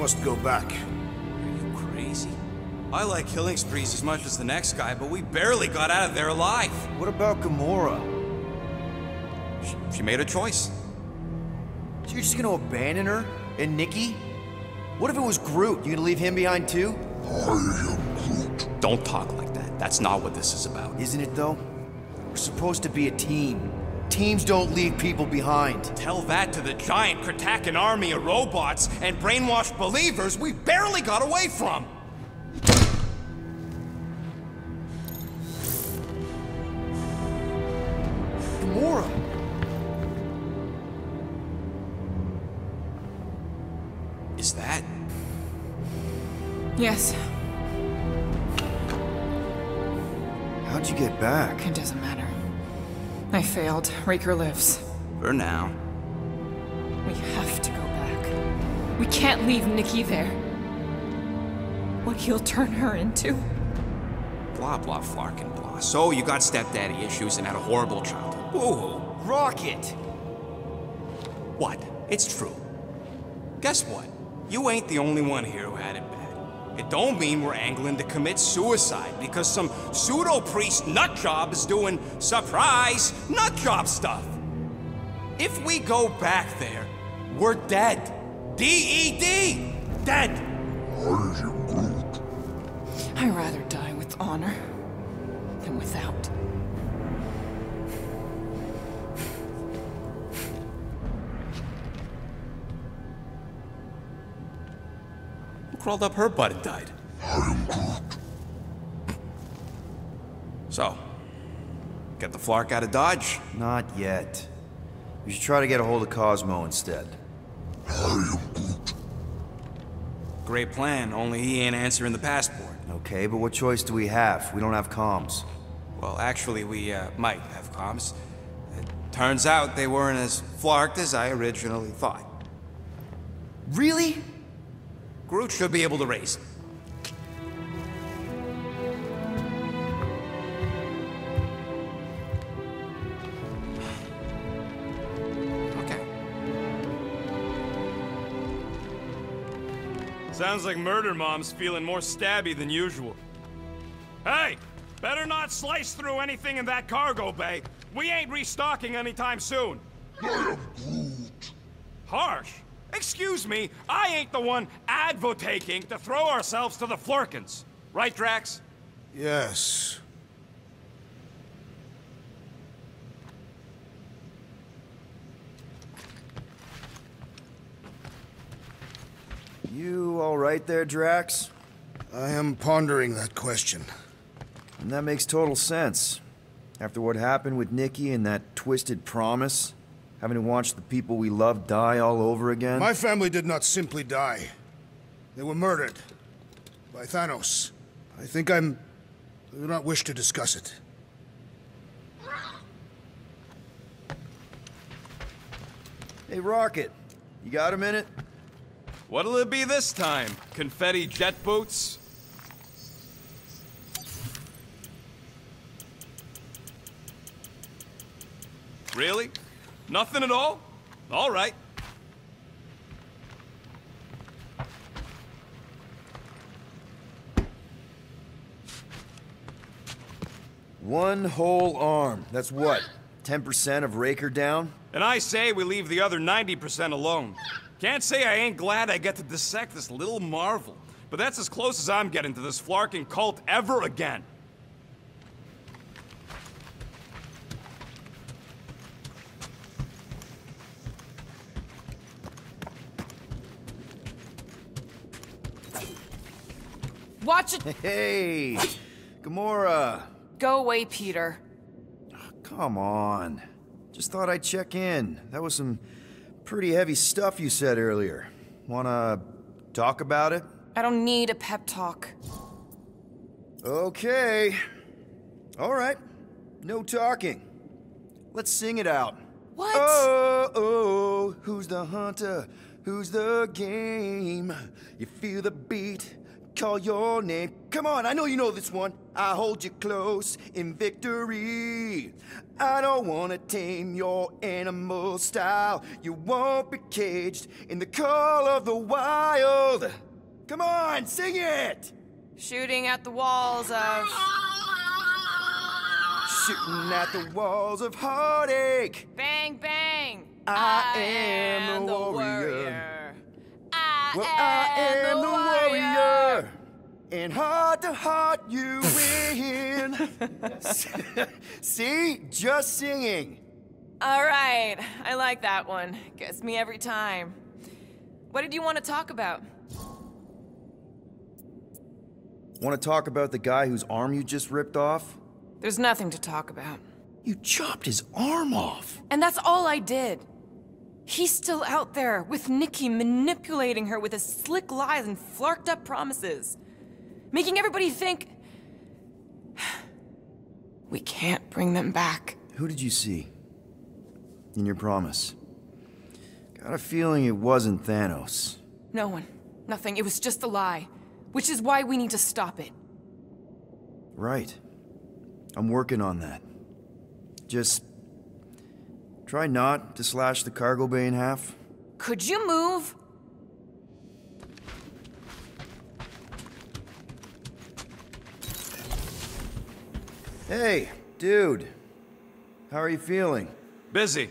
must go back. Are you crazy? I like killing sprees as much as the next guy, but we barely got out of there alive. What about Gamora? She made a choice. So you're just gonna abandon her? And Nikki? What if it was Groot? You gonna leave him behind too? I am Groot. Don't talk like that. That's not what this is about. Isn't it though? We're supposed to be a team. Teams don't leave people behind. Tell that to the giant Kratakan army of robots and brainwashed believers we barely got away from. Gamora! Is that? Yes, How'd you get back? it doesn't matter. I failed. Raker lives. For now. We have to go back. We can't leave Nikki there. What he'll turn her into. Blah, blah, flarkin' blah. So you got stepdaddy issues and had a horrible childhood. Boo-hoo. Rocket! What? It's true. Guess what? You ain't the only one here who had it bad. It don't mean we're angling to commit suicide because some pseudo-priest nutjob is doing surprise nutjob stuff. If we go back there, we're dead. D-E-D! Dead! I am Groot. I'd rather die with honor than without. Who crawled up her butt and died? I am Groot. So, get the Flark out of Dodge? Not yet. We should try to get a hold of Cosmo instead. I am Groot. Great plan, only he ain't answering the passport. Okay, but what choice do we have? We don't have comms. Well, actually, we might have comms. It turns out they weren't as flarked as I originally thought. Really? Groot should be able to raise them. Okay. Sounds like Murder Mom's feeling more stabby than usual. Hey! Better not slice through anything in that cargo bay. We ain't restocking anytime soon. I am Groot. Harsh? Excuse me, I ain't the one advocating to throw ourselves to the Flurkins. Right, Drax? Yes. You all right there, Drax? I am pondering that question. And that makes total sense. After what happened with Nikki and that twisted promise, having to watch the people we love die all over again. My family did not simply die. They were murdered. By Thanos. I do not wish to discuss it. Hey, Rocket. You got a minute? What'll it be this time? Confetti jet boots? Really? Nothing at all? All right. One whole arm. That's what? 10% of Raker down? And I say we leave the other 90% alone. Can't say I ain't glad I get to dissect this little marvel, but that's as close as I'm getting to this flarking cult ever again. Watch it! Hey! Gamora! Go away, Peter. Come on. Just thought I'd check in. That was some pretty heavy stuff you said earlier. Wanna talk about it? I don't need a pep talk. Okay. All right. No talking. Let's sing it out. What? Oh, oh, who's the hunter? Who's the game? You feel the beat call your name. Come on, I know you know this one. I hold you close in victory. I don't wanna tame your animal style. You won't be caged in the call of the wild. Come on, sing it! Shooting at the walls of... Shooting at the walls of heartache. Bang, bang! I am the warrior. I am the warrior. And heart to heart you win. See? Just singing. All right, I like that one. Gets me every time. What did you want to talk about? Want to talk about the guy whose arm you just ripped off? There's nothing to talk about. You chopped his arm off. And that's all I did. He's still out there with Nikki manipulating her with his slick lies and flarked up promises. Making everybody think... we can't bring them back. Who did you see? In your promise? Got a feeling it wasn't Thanos. No one. Nothing. It was just a lie. Which is why we need to stop it. Right. I'm working on that. Just... try not to slash the cargo bay in half. Could you move? Hey, dude. How are you feeling? Busy.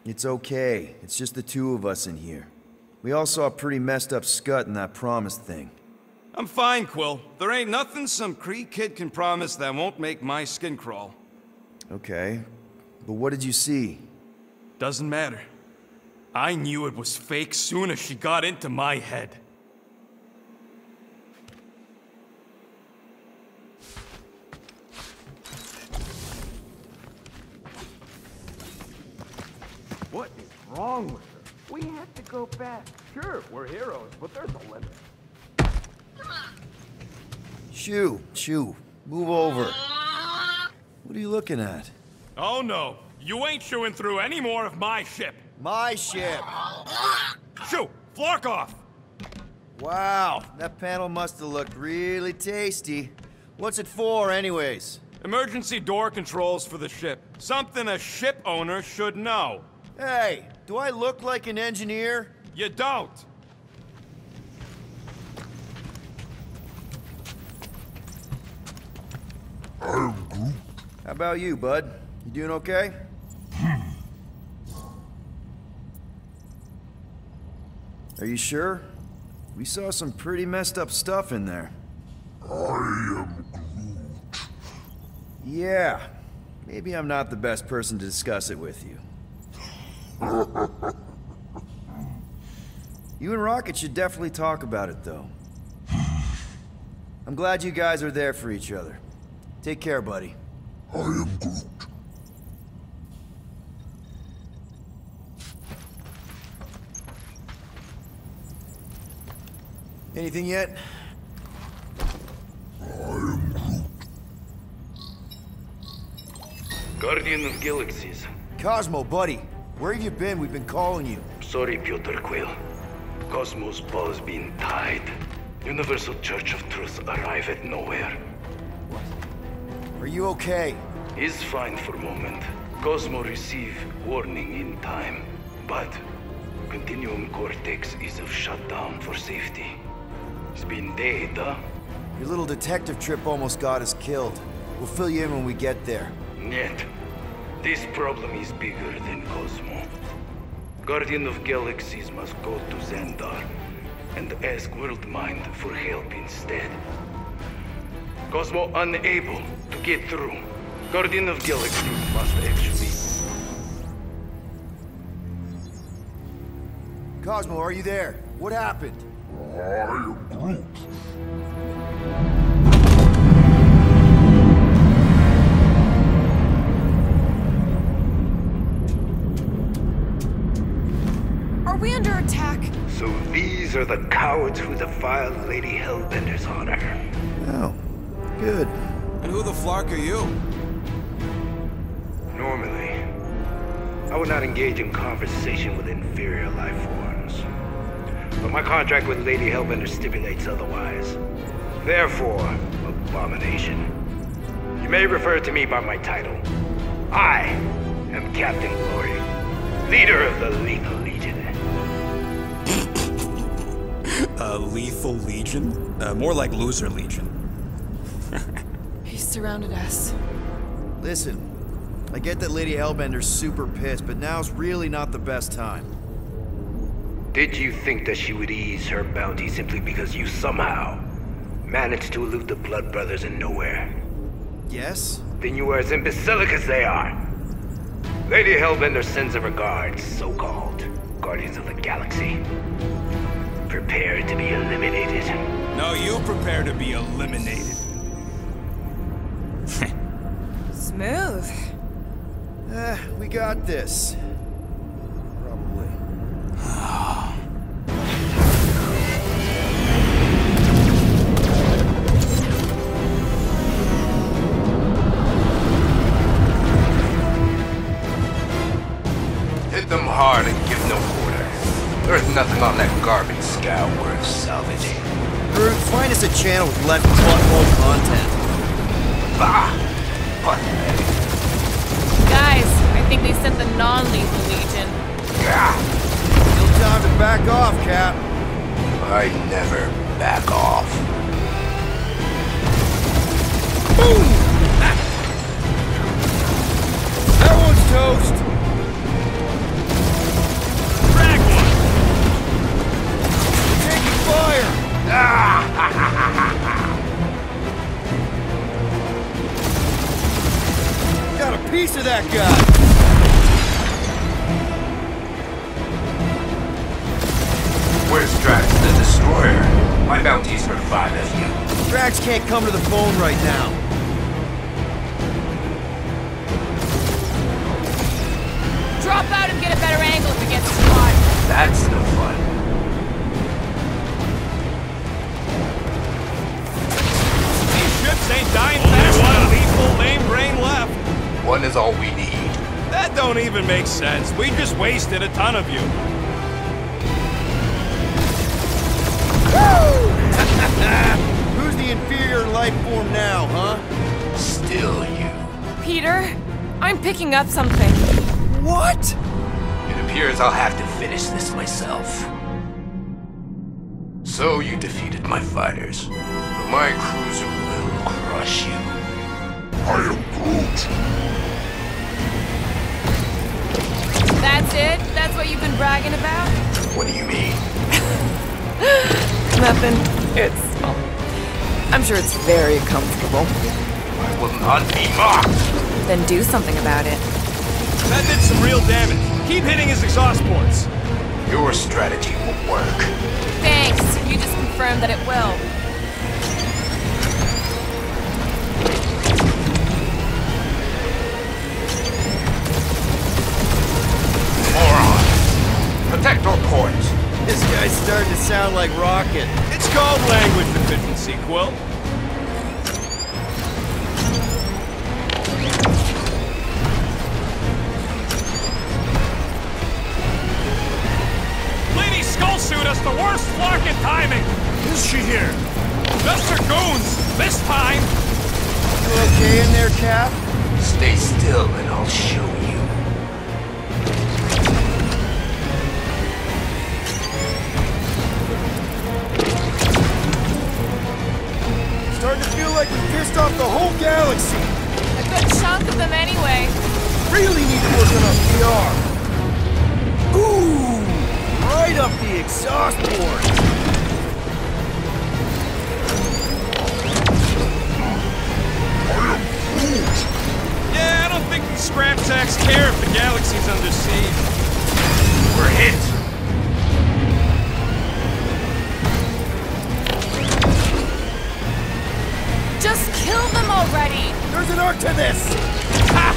It's okay. It's just the two of us in here. We all saw a pretty messed up scut in that promise thing. I'm fine, Quill. There ain't nothing some Kree kid can promise that won't make my skin crawl. Okay. But what did you see? Doesn't matter. I knew it was fake soon as she got into my head. What is wrong with her? We have to go back. Sure, we're heroes, but there's a limit. Shoo, move over. What are you looking at? Oh no, you ain't chewing through any more of my ship. My ship! Shoo, flark off! Wow, that panel must have looked really tasty. What's it for, anyways? Emergency door controls for the ship. Something a ship owner should know. Hey, do I look like an engineer? You don't. I am Groot. How about you, bud? You doing okay? Are you sure? We saw some pretty messed up stuff in there. I am Groot. Yeah, maybe I'm not the best person to discuss it with you. You and Rocket should definitely talk about it, though. I'm glad you guys are there for each other. Take care, buddy. I am Groot. Anything yet? I am Groot. Guardian of Galaxies. Cosmo, buddy. Where have you been? We've been calling you. Sorry, Piotr Quill. Cosmos ball's been tied. Universal Church of Truth arrive at nowhere. Are you okay? He's fine for moment. Cosmo receive warning in time. But Continuum Cortex is of shutdown for safety. It's been dead, huh? Your little detective trip almost got us killed. We'll fill you in when we get there. Yet, this problem is bigger than Cosmo. Guardian of Galaxies must go to Xandar and ask Worldmind for help instead. Cosmo unable to get through. Guardian of Galaxies must actually... Cosmo, are you there? What happened? I am Groot. Are we under attack? So these are the cowards who defiled Lady Hellbender's honor. Oh, good. And who the flark are you? Normally, I would not engage in conversation with inferior life forms. But my contract with Lady Hellbender stipulates otherwise. Therefore, Abomination, you may refer to me by my title. I am Captain Glory, leader of the Lethal Legion. Lethal Legion? More like Loser Legion. He surrounded us. Listen, I get that Lady Hellbender's super pissed, but now's really not the best time. Did you think that she would ease her bounty simply because you somehow managed to elude the Blood Brothers in nowhere? Yes? Then you are as imbecilic as they are. Lady Hellbender sends her regards, so-called Guardians of the Galaxy. Prepare to be eliminated. No, you prepare to be eliminated. Smooth. We got this. Probably. Hit them hard and give no quarter. There's nothing on that garbage scow worth salvaging. Groot, find us a channel with less butthole content. Bah! Pathetic. Guys, I think they sent the non-lethal Legion. Still time to back off, Cap. I never back off. Boom! That one's toast. Drag one! We're taking fire. Got a piece of that guy. Where's Drax the Destroyer? My bounty's for 5 of you. Drax can't come to the phone right now. Drop out and get a better angle if it gets hot. That's no fun. These ships ain't dying fast. Only one lethal lame brain left. One is all we need. That don't even make sense. We just wasted a ton of you. Who's the inferior life form now, huh? Still you. Peter, I'm picking up something. What? It appears I'll have to finish this myself. So you defeated my fighters, but my cruiser will crush you. I am Groot. That's it? That's what you've been bragging about? What do you mean? Nothing. I'm sure it's very comfortable. I will not be mocked. Then do something about it. That did some real damage. Keep hitting his exhaust ports. Your strategy will work. Thanks. You just confirmed that it will. Moron! Protect our ports. This guy's starting to sound like Rocket. It's called language deficiency, Quill. Lady Skullsuit has the worst flarkin' timing. Is she here? Just her goons, this time. You okay in there, Cap? Stay still and I'll show you. Starting to feel like we pissed off the whole galaxy. A good chunk of them anyway. Really need to work on our PR. Ooh! Right up the exhaust port. Yeah, I don't think these scrap sacks care if the galaxy's under siege. We're hit. Just kill them already! There's an art to this. Ha!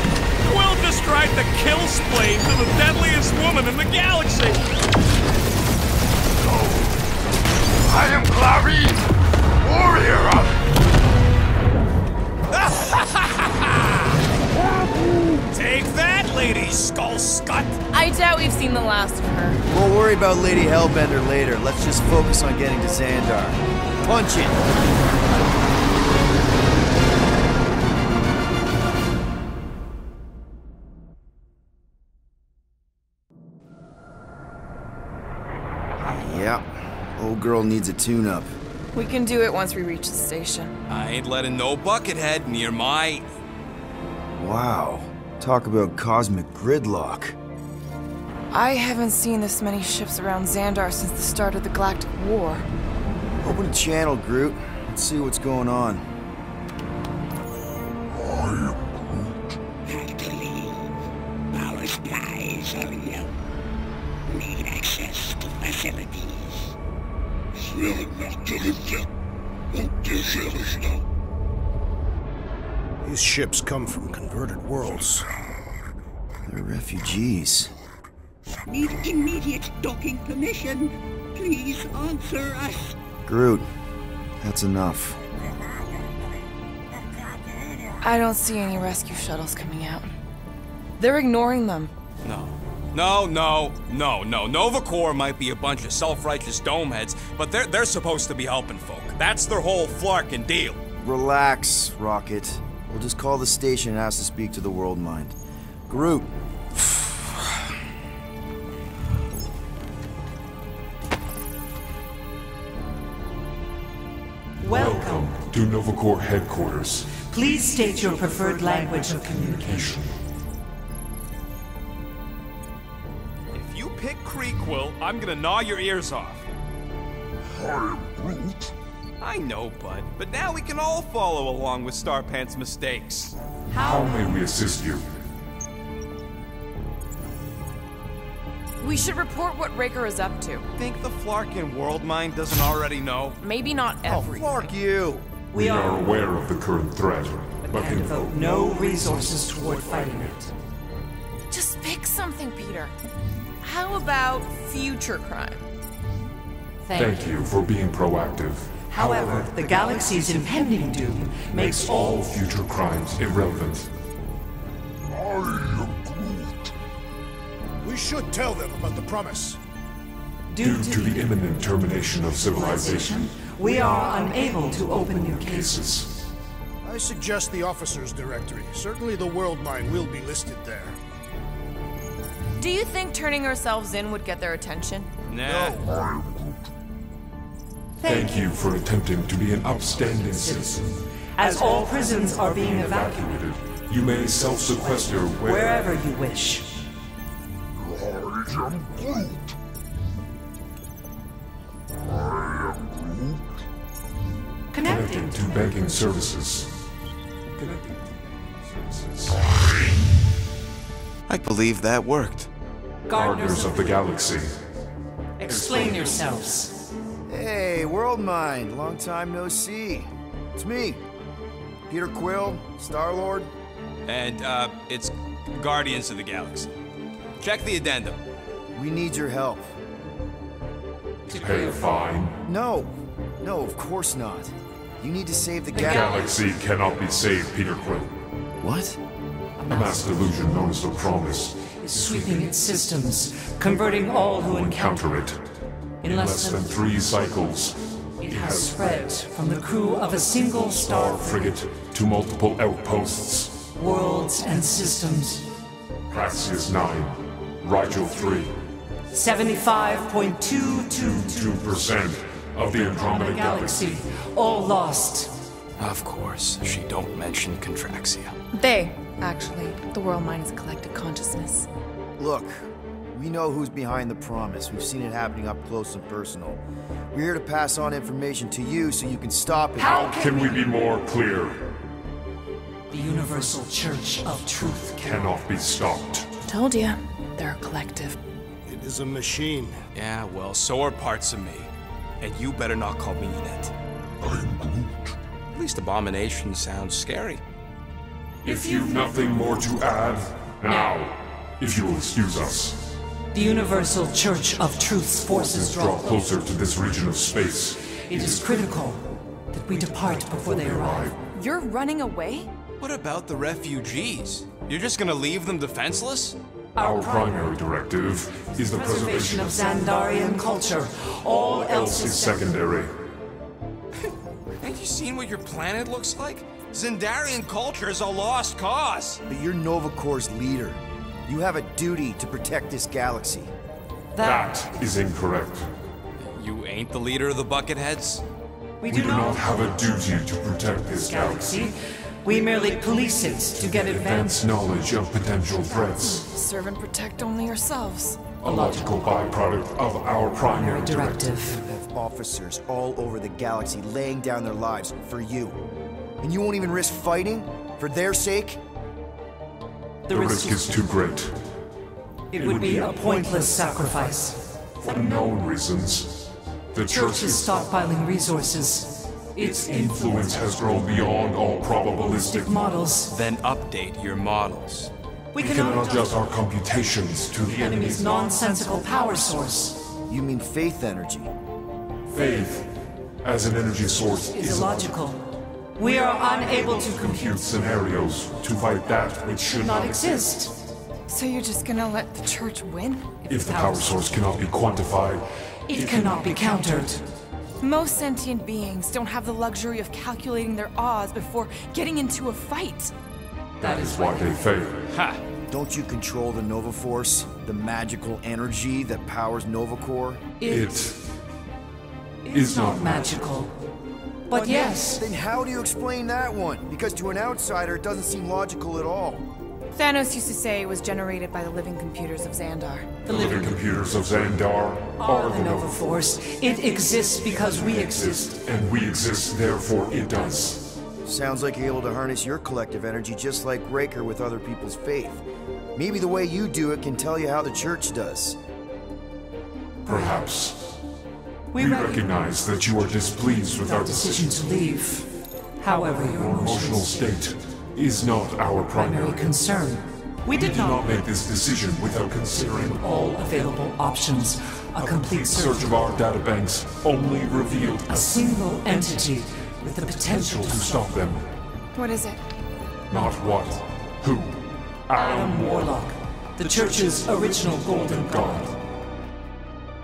Quill just tried to kill Splane to the deadliest woman in the galaxy. I am Clary, warrior of... Take that, Lady Skullscut! I doubt we've seen the last of her. We'll worry about Lady Hellbender later. Let's just focus on getting to Xandar. Punch it. Yeah, old girl needs a tune-up. We can do it once we reach the station. I ain't letting no buckethead near my... Wow, talk about cosmic gridlock. I haven't seen this many ships around Xandar since the start of the Galactic War. Open a channel, Groot. Let's see what's going on. Have to leave. Power supplies are low. Need access to facilities. These ships come from converted worlds. They're refugees. Need immediate docking permission. Please answer us. Groot, that's enough. I don't see any rescue shuttles coming out. They're ignoring them. No. Nova Corps might be a bunch of self-righteous domeheads, but they're supposed to be helping folk. That's their whole flarkin' deal. Relax, Rocket. We'll just call the station and ask to speak to the World Mind. Groot. Welcome to Nova Corps headquarters. Please state your preferred language of communication. If you pick Creekwill, I'm gonna gnaw your ears off. I am Groot. I know, bud, but now we can all follow along with Starpant's mistakes. How may we assist you? We should report what Raker is up to. Think the Flarkin World Mind doesn't already know? Maybe not everything. Oh, Flark you! We are aware of the current threat, but And devote no resources toward fighting it. Just pick something, Peter. How about future crime? thank you for being proactive. However, the galaxy's impending doom makes All future crimes irrelevant. I am Groot. We should tell them about the promise. Due to the imminent termination of civilization, we are unable to open new cases. cases. I suggest the officers' directory. Certainly the World Mine will be listed there. Do you think turning ourselves in would get their attention? Nah. Thank you for attempting to be an upstanding citizen. As all prisons are being evacuated, You may self-sequester wherever you wish. I am Groot. I am Groot. Connecting. Connecting to banking services. Connecting to services. I believe that worked. Gardeners of the Galaxy. Explain yourselves. Hey, World Mind. Long time no see. It's me. Peter Quill, Star-Lord. And, it's Guardians of the Galaxy. Check the addendum. We need your help. Pay a fine. No. No, of course not. You need to save the The galaxy. galaxy cannot be saved, Peter Quill. What? A mass delusion known as the Promise Is sweeping its systems, converting all who encounter counter it. in In less than 3 cycles, it has spread from the crew of a single star frigate to multiple outposts. worlds and systems. Praxius 9, Rigel 3, 75.222 2% of the Andromeda Galaxy. galaxy, all lost. Of course, she don't mention Contraxia. They, actually. The World Mind is a collective consciousness. Look, we know who's behind the promise. We've seen it happening up close and personal. We're here to pass on information to you so you can stop it. How Can we be more clear? the Universal Church of Truth Cannot be stopped. Told ya. They're a collective. It is a machine. Yeah, well, so are parts of me. And you better not call me Unit. I'm Groot. At least Abomination sounds scary. If you've nothing more to add, now, if you will excuse us, The Universal Church of Truth's forces draw draw close. closer to this region of space. It is critical that we depart before they arrive. You're running away? What about the refugees? You're just gonna leave them defenseless? Our primary directive is the Preservation of Xandarian culture. All else is secondary. Ain't you seen what your planet looks like? Xandarian culture is a lost cause. But you're Nova Corps' leader. You have a duty to protect this galaxy. That is incorrect. You ain't the leader of the Bucketheads? We do not have a duty to protect this galaxy. We merely police it to get Advanced knowledge of potential threats. Serve and protect only yourselves. A logical byproduct of our primary directive. You have officers all over the galaxy laying down their lives for you. And you won't even risk fighting? For their sake? The risk is too great. It would be a pointless sacrifice. For known reasons, the Church is stockpiling resources. Its influence has grown beyond all probabilistic models. Then update your models. We cannot adjust our computations to the enemy's nonsensical power source. You mean faith energy? Faith, as an energy source, is illogical. We are unable to compute scenarios to fight that which should not exist. So you're just gonna let the Church win? If the power source cannot be quantified, it cannot be countered. Most sentient beings don't have the luxury of calculating their odds before getting into a fight. That is why they fail. Ha! Don't you control the Nova Force? The magical energy that powers Nova Corps? It is not magical. But yes. Then how do you explain that one? Because to an outsider, it doesn't seem logical at all. Thanos used to say it was generated by the living computers of Xandar. The living computers of Xandar are the Nova Force. It exists because we exist. And we exist, therefore it does. Sounds like you're able to harness your collective energy just like Raker with other people's faith. Maybe the way you do it can tell you how the Church does. Perhaps. We recognize that you are displeased with our decision to leave. However, your emotional state is not our primary concern. We did not make this decision without considering all available options. A complete search of our databanks only revealed a single entity with the potential to stop them. What is it? Not what. Who? Adam Warlock, the Church's original Golden God.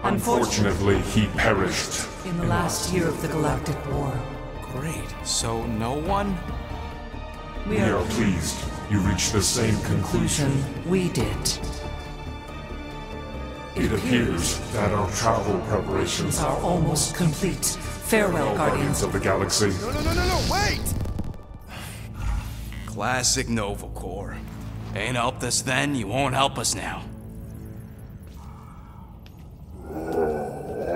Unfortunately, he perished in the last year of the Galactic War. Great. So no one? We are pleased you reached the same conclusion we did. It appears that our travel preparations are almost complete. Farewell, Guardians of the Galaxy. No, wait! Classic Nova Corps. Ain't helped us then, you won't help us now. I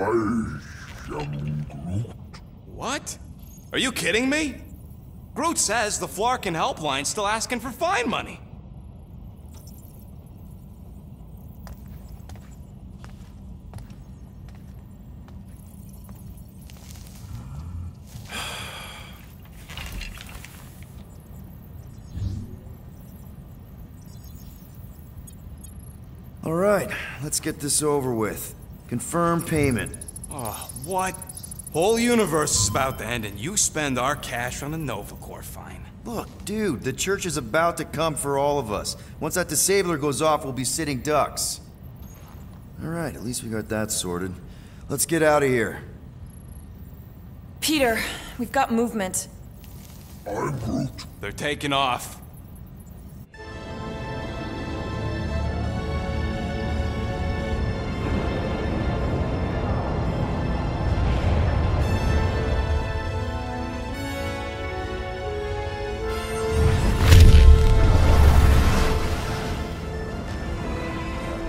am Groot. What? Are you kidding me? Groot says the Flarkin helpline's still asking for fine money. All right, let's get this over with. Confirm payment. Oh, what? Whole universe is about to end and you spend our cash on a Nova Corps fine. Look, dude, the Church is about to come for all of us. Once that disabler goes off, we'll be sitting ducks. All right, at least we got that sorted. Let's get out of here. Peter, we've got movement. I'm Groot. They're taking off.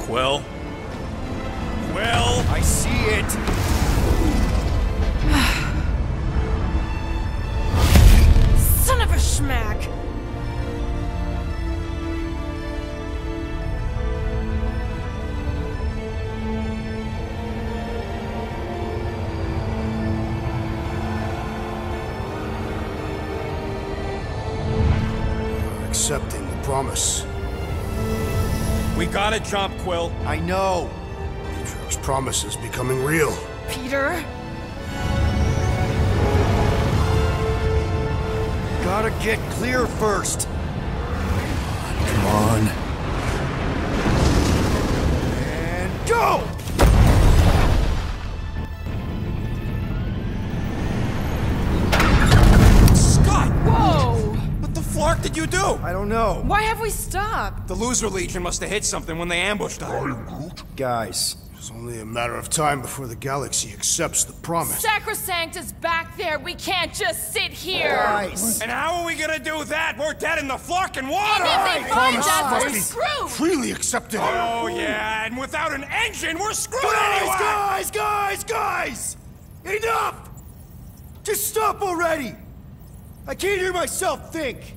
Quill? Quill? I see it! Son of a schmack! You're accepting the promise. We gotta jump, Quill. I know. Atrio's promise is becoming real. Peter? Gotta get clear first. Come on. And go! Scott! Whoa! What the flark did you do? I don't know. Why have we stopped? The Loser Legion must have hit something when they ambushed us. Guys, It's only a matter of time before the galaxy accepts the promise. Sacrosanct is back there. We can't just sit here. Nice. And how are we gonna do that? We're dead in the fucking water! And if they find Promise us, we're must be screwed. freely accepted. Oh, yeah, and without an engine, we're screwed anyway! Guys! Enough! Just stop already! I can't hear myself think!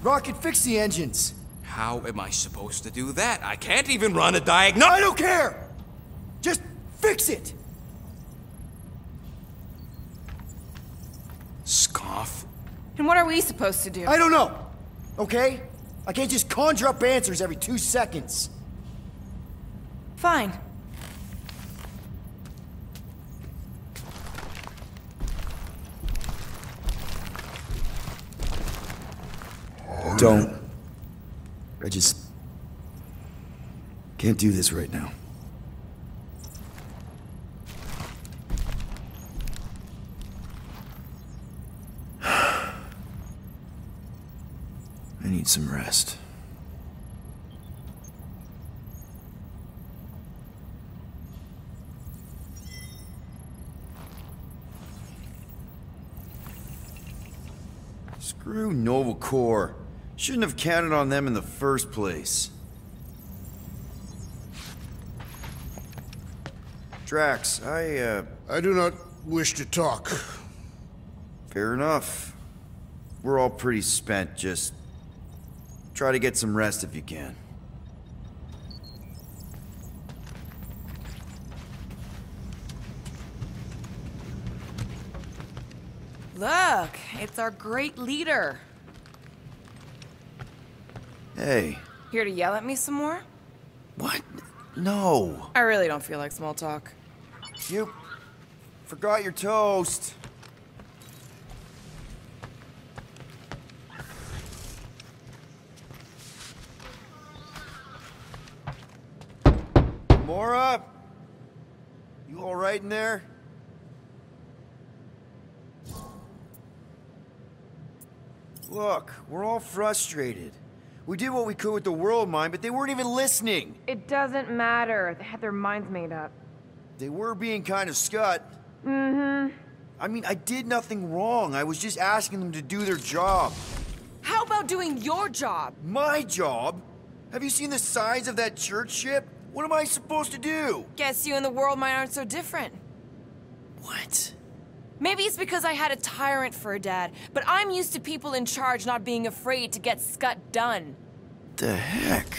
Rocket, fix the engines. How am I supposed to do that? I can't even run a diagnostic. I don't care! Just fix it! Scoff. And what are we supposed to do? I don't know, okay? I can't just conjure up answers every 2 seconds. Fine. Don't. I just can't do this right now. I need some rest. Screw Nova Corps. Shouldn't have counted on them in the first place. Drax, I do not wish to talk. Fair enough. We're all pretty spent, just try to get some rest if you can. Look, it's our great leader. Hey. Here to yell at me some more? What? No. I really don't feel like small talk. You forgot your toast. Mora? You all right in there? Look, we're all frustrated. We did what we could with the world mind, but they weren't even listening. It doesn't matter. They had their minds made up. They were being kind of scut. Mm-hmm. I mean, I did nothing wrong. I was just asking them to do their job. How about doing your job? My job? Have you seen the size of that church ship? What am I supposed to do? Guess you and the world mind aren't so different. What? Maybe it's because I had a tyrant for a dad, but I'm used to people in charge not being afraid to get scut done. The heck?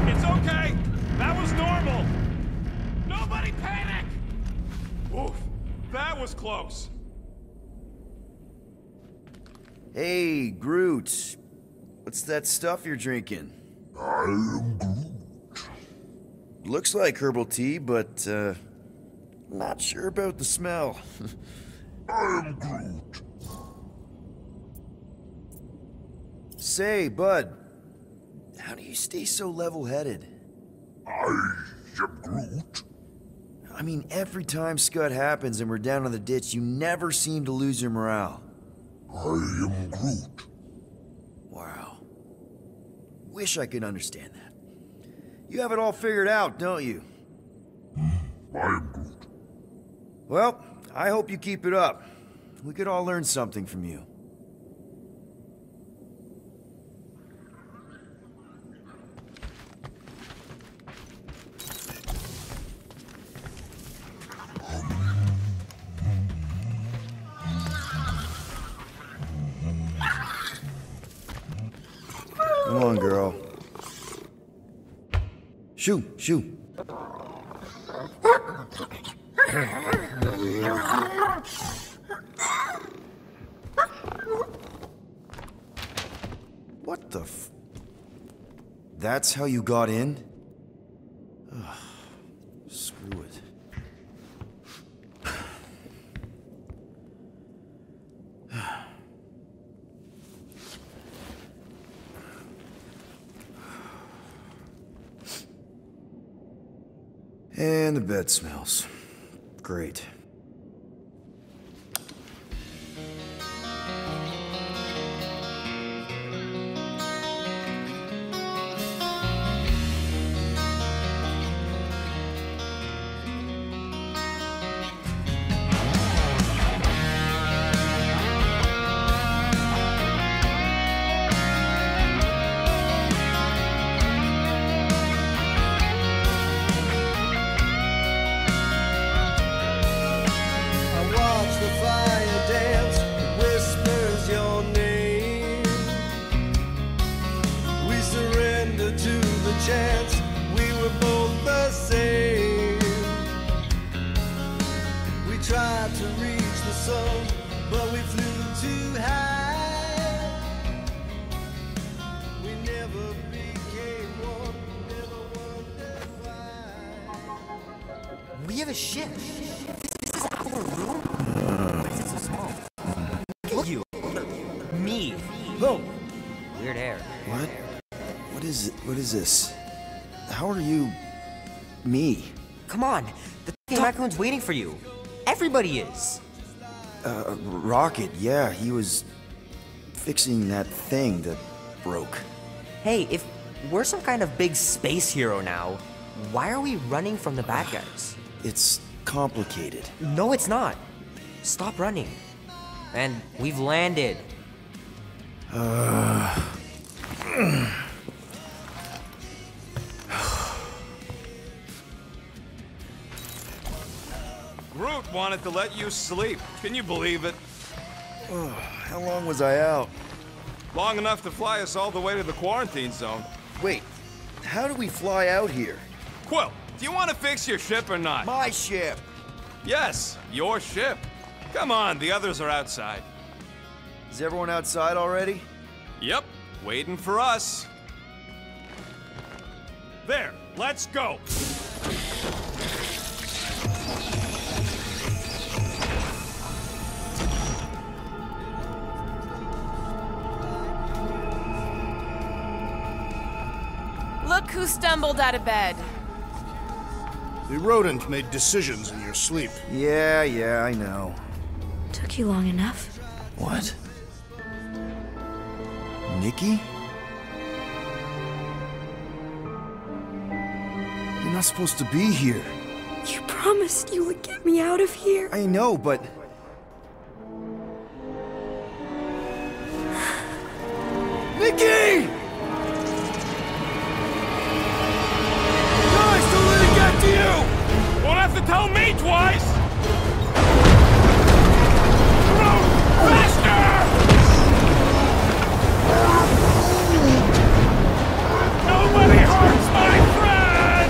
It's okay. That was normal. Nobody panic. Oof, that was close. Hey, Groot. What's that stuff you're drinking? I am Groot. Looks like herbal tea, but, not sure about the smell. I am Groot. Say, bud, how do you stay so level-headed? I am Groot. I mean, every time Scud happens and we're down in the ditch, you never seem to lose your morale. I am Groot. Wow. Wish I could understand that. You have it all figured out, don't you? I am Groot. Well, I hope you keep it up. We could all learn something from you. Come on, girl. Shoo, shoo. What the f... That's how you got in? Ugh, screw it. And the bed smells. Great. Chance we were both the same. We tried to reach the sun, but we flew too high. We never became one, never wondered why. We have a ship. This is our room. Why is it so small? Look at you. Me. Boom. Weird hair. What? What is this? How are you... me? Come on, the raccoon's waiting for you. Everybody is. Rocket, yeah, he was fixing that thing that broke. Hey, if we're some kind of big space hero now, why are we running from the bad guys? It's complicated. No, it's not. Stop running. And we've landed. Groot wanted to let you sleep. Can you believe it? How long was I out? Long enough to fly us all the way to the quarantine zone. Wait, how do we fly out here? Quill, do you want to fix your ship or not? My ship! Yes, your ship. Come on, the others are outside. Is everyone outside already? Yep, waiting for us. There, let's go. Look who stumbled out of bed. The rodent made decisions in your sleep. Yeah, I know. Took you long enough. What? Nikki? You're not supposed to be here. You promised you would get me out of here. I know, but... Nikki! Guys, don't let it get to you! Won't have to tell me twice! Groot, faster! Nobody hurts my friend!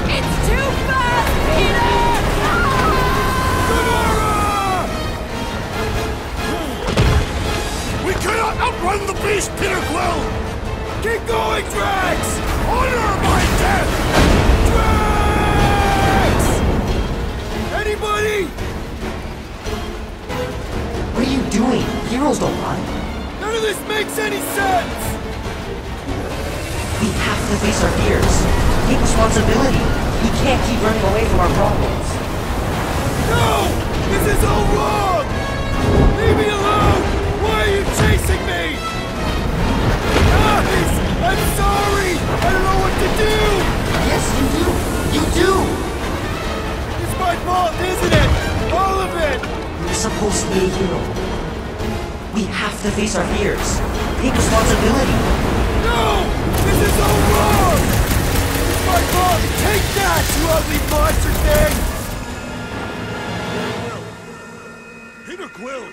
It's too fast, Peter! We cannot outrun the beast, Peter Quill! Keep going, Drax! Honor my death! Drax! Anybody? What are you doing? Heroes don't run. None of this makes any sense! We have to face our fears. Take responsibility. We can't keep running away from our problems. No! This is all wrong! Leave me alone! Why are you chasing me? Guys! I'm sorry! I don't know what to do! Yes, you do! You do! It's my fault, isn't it? All of it! You're supposed to be a hero. We have to face our fears. Take responsibility. No! This is all wrong! It's my fault! Take that, you ugly monster thing! Peter Quill!